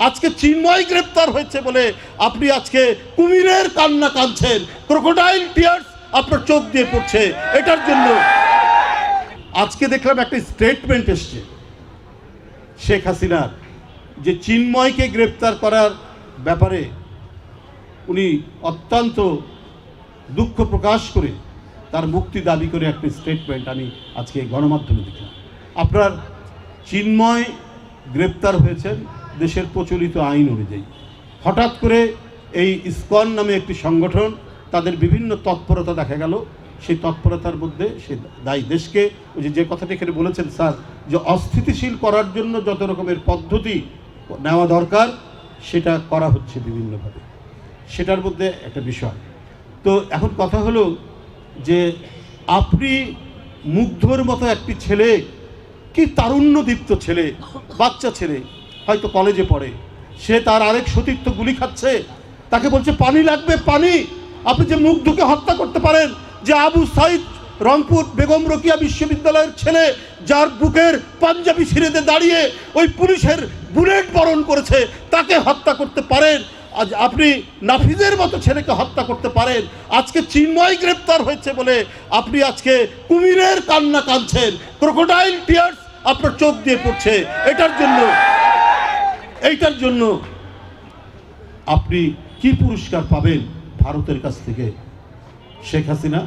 আজকে চিন্ময় গ্রেপ্তার হয়েছে বলে আপনি আজকে কুমিরের কান্না কাঁদছেন, ক্রোকোডাইল টিয়ার্স আপনার চোখ দিয়ে পড়ছে। এটার জন্য আজকে দেখলাম একটা স্টেটমেন্ট এসছে শেখ হাসিনার, যে চিন্ময়কে গ্রেপ্তার করার ব্যাপারে উনি অত্যন্ত দুঃখ প্রকাশ করে তার মুক্তি দাবি করে একটা স্টেটমেন্ট আমি আজকে গণমাধ্যমে দেখলাম। আপনার চিন্ময় গ্রেপ্তার হয়েছেন দেশের প্রচলিত আইন অনুযায়ী। হঠাৎ করে এই ইসকন নামে একটি সংগঠন, তাদের বিভিন্ন তৎপরতা দেখা গেল, সেই তৎপরতার মধ্যে সে দায়ী দেশকে ওই যে কথাটা এখানে বলেছেন স্যার, যে অস্থিতিশীল করার জন্য যত রকমের পদ্ধতি নেওয়া দরকার সেটা করা হচ্ছে বিভিন্নভাবে, সেটার মধ্যে একটা বিষয়। তো এখন কথা হলো যে আপনি মুগ্ধর মতো একটি ছেলে, কি তারুণ্যদীপ্ত ছেলে, বাচ্চা ছেলে, হয়তো কলেজে পড়ে, সে তার আরেক সতীর্থ গুলি খাচ্ছে, তাকে বলছে পানি লাগবে পানি। আপনি যে মুগ্ধকে হত্যা করতে পারেন, যে আবু সাইদ রংপুর বেগম রোকিয়া বিশ্ববিদ্যালয়ের ছেলে, যার বুকের পাঞ্জাবি ছিঁড়েতে দাঁড়িয়ে ওই পুলিশের বুলেট বরণ করেছে, তাকে হত্যা করতে পারেন। আজ আপনি নাফিজের মতো ছেলেকে হত্যা করতে পারেন। আজকে চিন্ময় গ্রেপ্তার হয়েছে বলে আপনি আজকে কুমিরের কান্না কাঁদছেন, ক্রোকোডাইল টিয়ার্স আপনার চোখ দিয়ে পড়ছে। এইটার জন্য আপনি কি পুরস্কার পাবেন ভারতের কাছ থেকে? শেখ হাসিনা,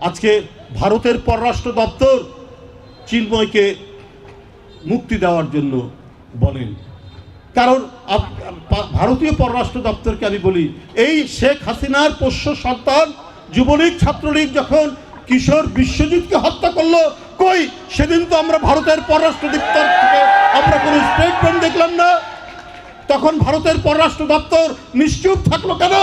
আজকে ভারতের পররাষ্ট্র দপ্তর চিন্ময়কে মুক্তি দেওয়ার জন্য বলেন, কারণ ভারতীয় পররাষ্ট্র দপ্তরকে আমি বলি, এই শেখ হাসিনার পোষ্য সন্তান যুবলীগ ছাত্রলীগ যখন কিশোর বিশ্বজিৎকে হত্যা করলো, কই সেদিন তো আমরা ভারতের পররাষ্ট্র দপ্তর থেকে আমরা কোনো স্টেটমেন্ট দেখলাম না। তখন ভারতের পররাষ্ট্র দপ্তর নিশ্চুপ থাকলো কেন?